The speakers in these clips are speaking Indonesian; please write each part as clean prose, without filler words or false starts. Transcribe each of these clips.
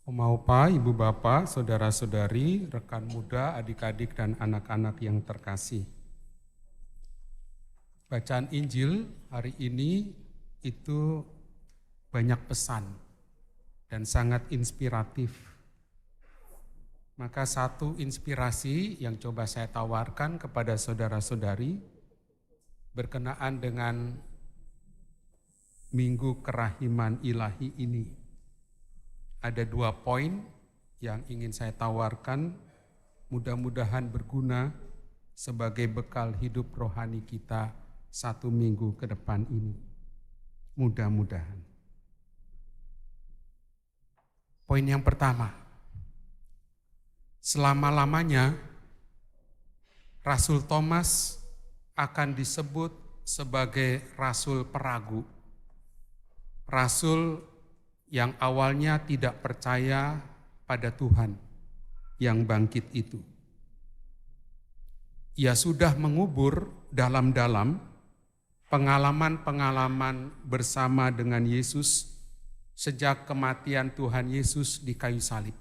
Oma Opa, Ibu Bapak, Saudara-saudari, rekan muda, adik-adik, dan anak-anak yang terkasih. Bacaan Injil hari ini itu banyak pesan dan sangat inspiratif. Maka satu inspirasi yang coba saya tawarkan kepada saudara-saudari berkenaan dengan Minggu Kerahiman Ilahi ini. Ada 2 poin yang ingin saya tawarkan, mudah-mudahan berguna sebagai bekal hidup rohani kita 1 minggu ke depan ini. Mudah-mudahan. Poin yang pertama, selama-lamanya Rasul Thomas akan disebut sebagai Rasul Peragu. Rasul yang awalnya tidak percaya pada Tuhan yang bangkit itu. Ia sudah mengubur dalam-dalam pengalaman-pengalaman bersama dengan Yesus sejak kematian Tuhan Yesus di kayu salib.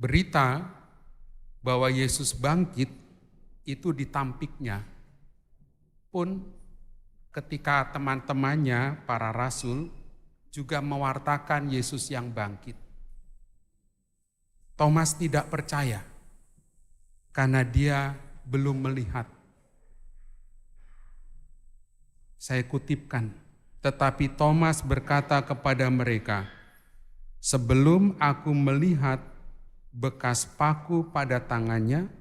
Berita bahwa Yesus bangkit itu ditampiknya pun ketika teman-temannya, para rasul, juga mewartakan Yesus yang bangkit. Thomas tidak percaya karena dia belum melihat. Saya kutipkan, tetapi Thomas berkata kepada mereka, "Sebelum aku melihat bekas paku pada tangannya,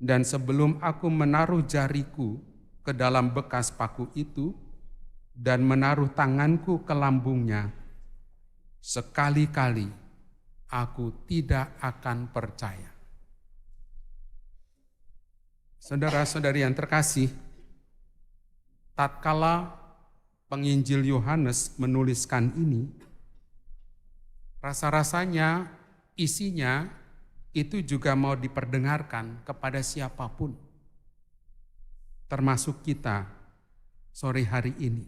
dan sebelum aku menaruh jariku ke dalam bekas paku itu dan menaruh tanganku ke lambungnya, sekali-kali aku tidak akan percaya." Saudara-saudari yang terkasih, tatkala penginjil Yohanes menuliskan ini, rasa-rasanya isinya itu juga mau diperdengarkan kepada siapapun, termasuk kita sore hari ini.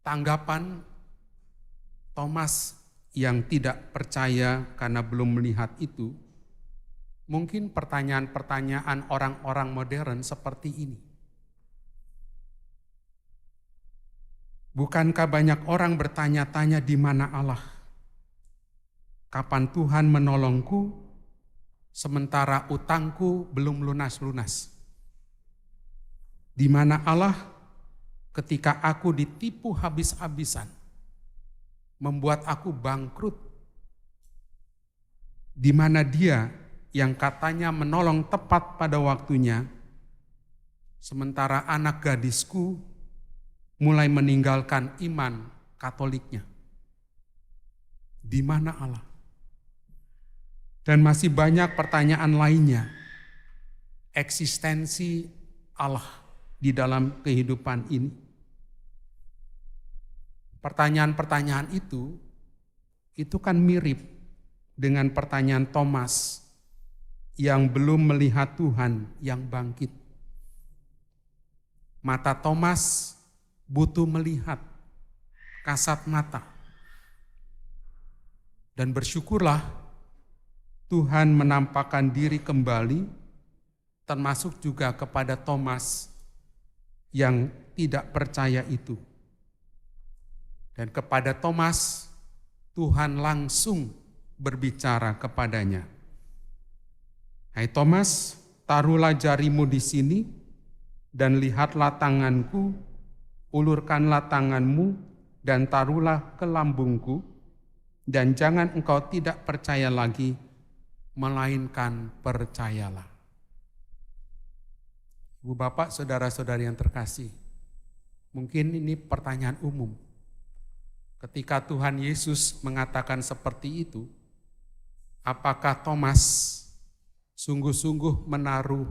Tanggapan Thomas yang tidak percaya karena belum melihat itu, mungkin pertanyaan-pertanyaan orang-orang modern seperti ini. Bukankah banyak orang bertanya-tanya di mana Allah? Kapan Tuhan menolongku? Sementara utangku belum lunas-lunas. Di mana Allah ketika aku ditipu habis-habisan, membuat aku bangkrut? Di mana Dia yang katanya menolong tepat pada waktunya, sementara anak gadisku mulai meninggalkan iman Katoliknya? Di mana Allah? Dan masih banyak pertanyaan lainnya. Eksistensi Allah di dalam kehidupan ini. Pertanyaan-pertanyaan itu kan mirip dengan pertanyaan Thomas yang belum melihat Tuhan yang bangkit. Mata Thomas butuh melihat, kasat mata. Dan bersyukurlah Tuhan menampakkan diri kembali, termasuk juga kepada Thomas yang tidak percaya itu. Dan kepada Thomas, Tuhan langsung berbicara kepadanya. "Hai Thomas, taruhlah jarimu di sini dan lihatlah tanganku, ulurkanlah tanganmu dan taruhlah ke lambungku, dan jangan engkau tidak percaya lagi, melainkan percayalah." Ibu Bapak, saudara-saudari yang terkasih, mungkin ini pertanyaan umum. Ketika Tuhan Yesus mengatakan seperti itu, apakah Thomas sungguh-sungguh menaruh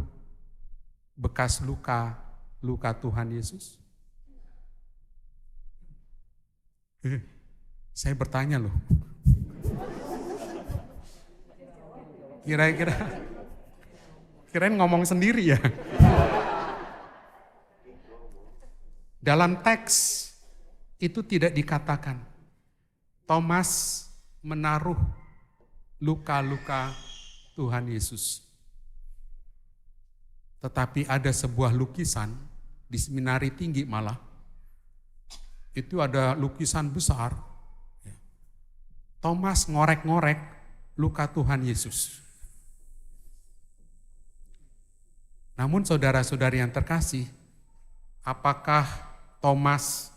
bekas luka Tuhan Yesus? Saya bertanya loh. Kirain ngomong sendiri ya. Dalam teks itu tidak dikatakan Thomas menaruh luka-luka Tuhan Yesus. Tetapi ada sebuah lukisan di seminari tinggi malah, itu ada lukisan besar, Thomas ngorek-ngorek luka Tuhan Yesus. Namun saudara-saudari yang terkasih, apakah Thomas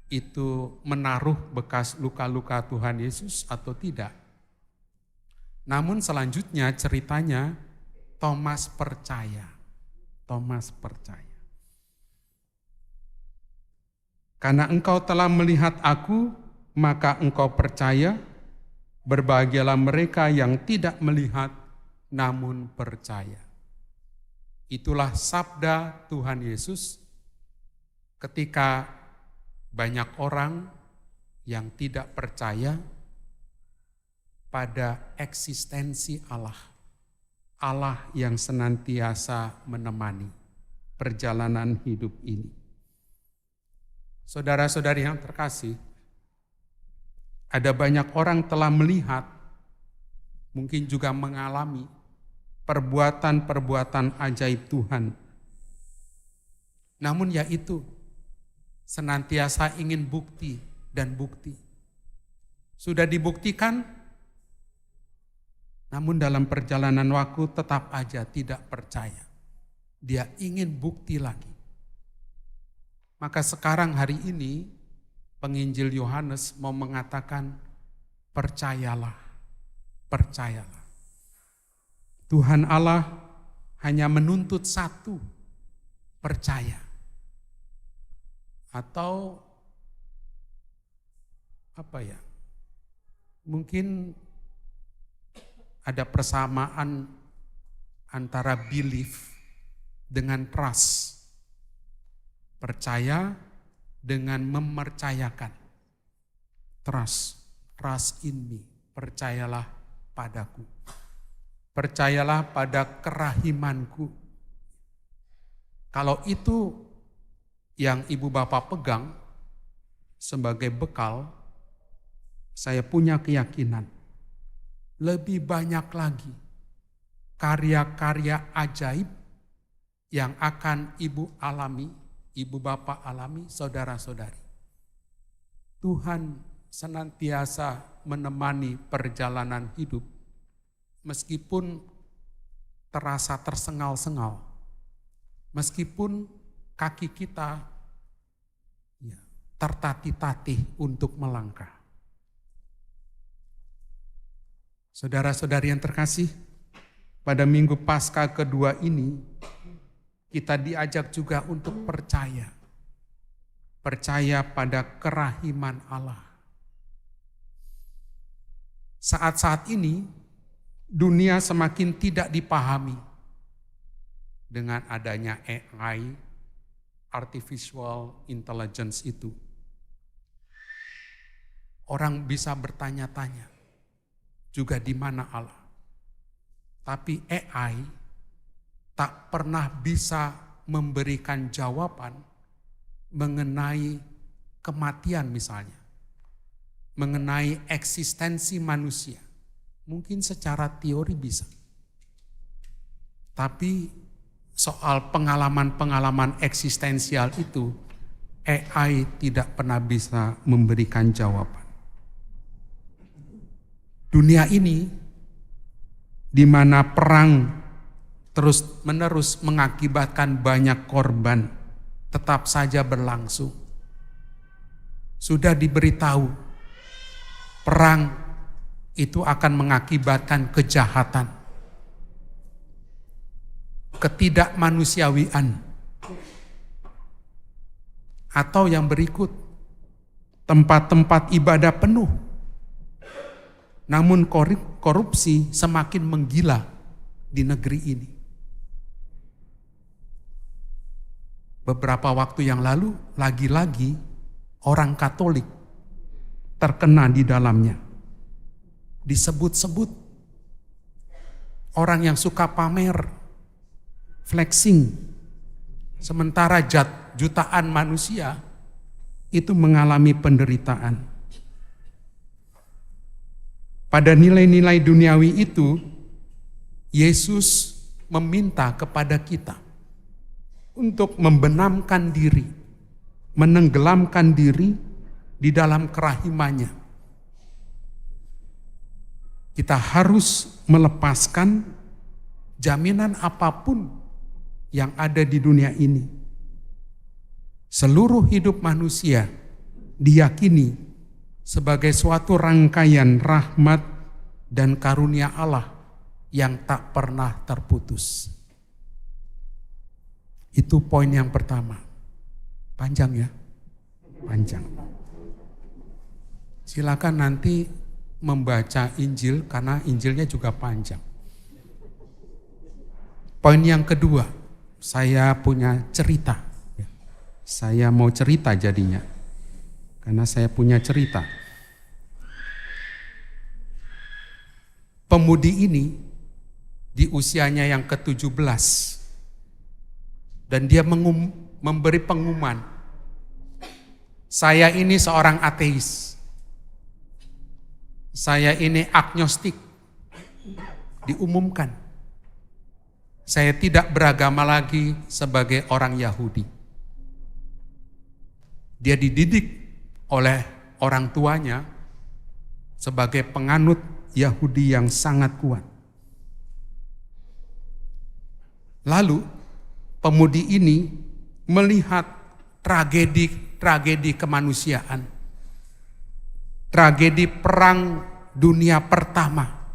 itu menaruh bekas luka-luka Tuhan Yesus atau tidak? Namun selanjutnya ceritanya Thomas percaya. Thomas percaya. Karena engkau telah melihat aku, maka engkau percaya. Berbahagialah mereka yang tidak melihat namun percaya. Itulah sabda Tuhan Yesus ketika banyak orang yang tidak percaya pada eksistensi Allah. Allah yang senantiasa menemani perjalanan hidup ini. Saudara-saudari yang terkasih, ada banyak orang telah melihat, mungkin juga mengalami perbuatan-perbuatan ajaib Tuhan. Namun yaitu senantiasa ingin bukti dan bukti. Sudah dibuktikan, namun dalam perjalanan waktu tetap aja tidak percaya. Dia ingin bukti lagi. Maka sekarang hari ini penginjil Yohanes mau mengatakan percayalah, percayalah. Tuhan Allah hanya menuntut satu, percaya. Atau apa ya? Mungkin ada persamaan antara belief dengan trust. Percaya dengan mempercayakan. Trust in me. Percayalah padaku. Percayalah pada kerahimanku. Kalau itu yang ibu bapak pegang sebagai bekal, saya punya keyakinan lebih banyak lagi karya-karya ajaib yang akan ibu alami, ibu bapak alami, saudara-saudari. Tuhan senantiasa menemani perjalanan hidup meskipun terasa tersengal-sengal, meskipun kaki kita tertatih-tatih untuk melangkah. Saudara-saudari yang terkasih, pada minggu Paskah kedua ini, kita diajak juga untuk percaya. Percaya pada kerahiman Allah. Saat-saat ini, dunia semakin tidak dipahami dengan adanya AI, artificial intelligence itu. Orang bisa bertanya-tanya, juga di mana Allah. Tapi AI tak pernah bisa memberikan jawaban mengenai kematian misalnya. Mengenai eksistensi manusia. Mungkin secara teori bisa. Tapi soal pengalaman-pengalaman eksistensial itu, AI tidak pernah bisa memberikan jawaban. Dunia ini di mana perang terus-menerus mengakibatkan banyak korban tetap saja berlangsung. Sudah diberitahu perang itu akan mengakibatkan kejahatan, ketidakmanusiawian, atau yang berikut, tempat-tempat ibadah penuh. Namun korupsi semakin menggila di negeri ini. Beberapa waktu yang lalu, lagi-lagi orang Katolik terkena di dalamnya. Disebut-sebut orang yang suka pamer, flexing, sementara jutaan manusia itu mengalami penderitaan. Pada nilai-nilai duniawi itu, Yesus meminta kepada kita untuk membenamkan diri, menenggelamkan diri di dalam kerahimannya. Kita harus melepaskan jaminan apapun yang ada di dunia ini. Seluruh hidup manusia diyakini sebagai suatu rangkaian rahmat dan karunia Allah yang tak pernah terputus. Itu poin yang pertama. Panjang ya? Panjang. Silakan nanti membaca Injil karena Injilnya juga panjang. Poin yang kedua, saya punya cerita. Saya mau cerita jadinya. Karena saya punya cerita. Pemudi ini di usianya yang ke-17 dan dia memberi pengumuman, saya ini seorang ateis, saya ini agnostik, diumumkan. Saya tidak beragama lagi sebagai orang Yahudi. Dia dididik oleh orang tuanya sebagai penganut Yahudi yang sangat kuat. Lalu pemudi ini melihat tragedi kemanusiaan, tragedi perang dunia pertama.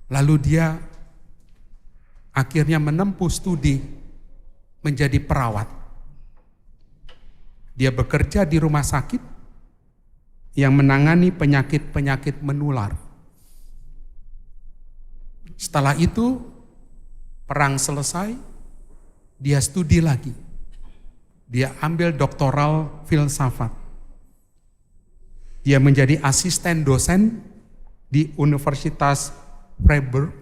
Lalu dia akhirnya menempuh studi menjadi perawat. Dia bekerja di rumah sakit yang menangani penyakit-penyakit menular. Setelah itu, perang selesai, dia studi lagi. Dia ambil doktoral filsafat. Dia menjadi asisten dosen di Universitas Freiburg,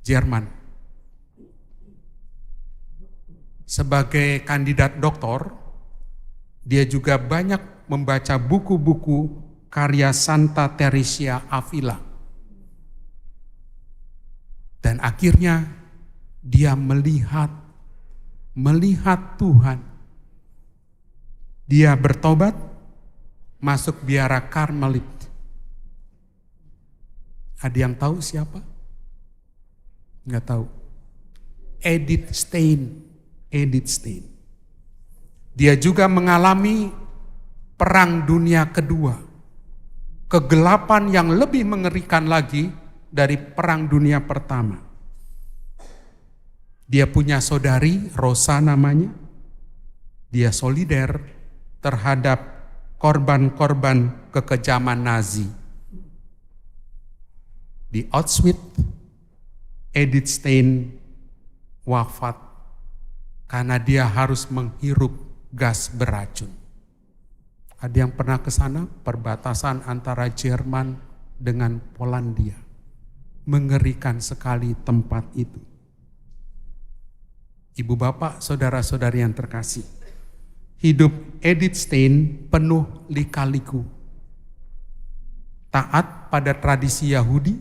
Jerman. Sebagai kandidat doktor, dia juga banyak membaca buku-buku karya Santa Teresia Avila. Dan akhirnya dia melihat Tuhan. Dia bertobat, masuk biara Karmelit. Ada yang tahu siapa? Nggak tahu. Edith Stein. Dia juga mengalami perang dunia kedua. Kegelapan yang lebih mengerikan lagi dari perang dunia pertama. Dia punya saudari, Rosa namanya. Dia solider terhadap korban-korban kekejaman Nazi. Di Auschwitz, Edith Stein wafat karena dia harus menghirup gas beracun. Ada yang pernah ke sana? Perbatasan antara Jerman dengan Polandia. Mengerikan sekali tempat itu. Ibu bapak, saudara-saudari yang terkasih. Hidup Edith Stein penuh lika-liku. Taat pada tradisi Yahudi,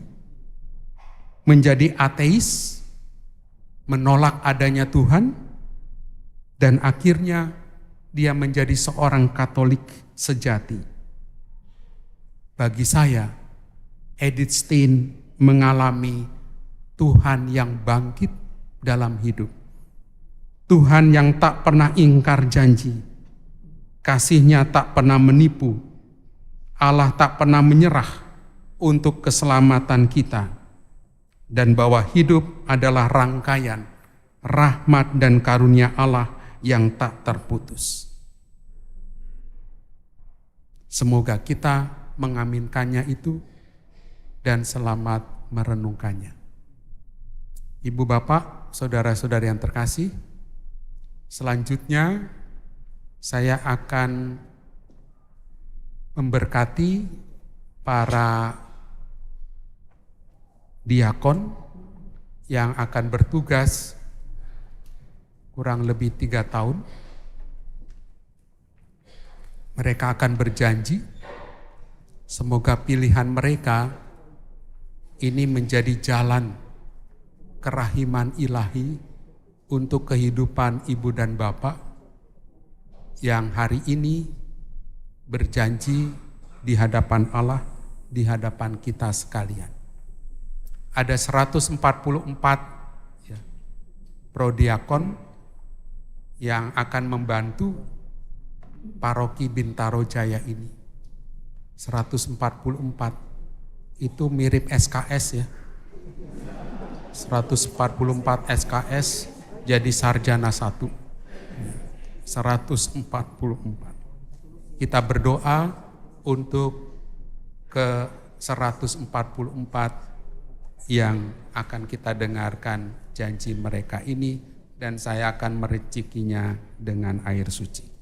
menjadi ateis, menolak adanya Tuhan, dan akhirnya dia menjadi seorang Katolik sejati. Bagi saya, Edith Stein mengalami Tuhan yang bangkit dalam hidup. Tuhan yang tak pernah ingkar janji. Kasih-Nya tak pernah menipu. Allah tak pernah menyerah untuk keselamatan kita. Dan bahwa hidup adalah rangkaian rahmat dan karunia Allah yang tak terputus. Semoga kita mengaminkannya itu dan selamat merenungkannya. Ibu bapak, saudara-saudari yang terkasih, selanjutnya saya akan memberkati para diakon yang akan bertugas kurang lebih 3 tahun Mereka akan berjanji, semoga pilihan mereka ini menjadi jalan kerahiman ilahi untuk kehidupan ibu dan bapak yang hari ini berjanji di hadapan Allah, di hadapan kita sekalian. Ada 144 ya, prodiakon yang akan membantu paroki Bintaro Jaya ini. 144 itu mirip SKS ya. 144 SKS jadi sarjana 1. 144. Kita berdoa untuk ke 144 yang akan kita dengarkan janji mereka ini, dan saya akan merecikinya dengan air suci.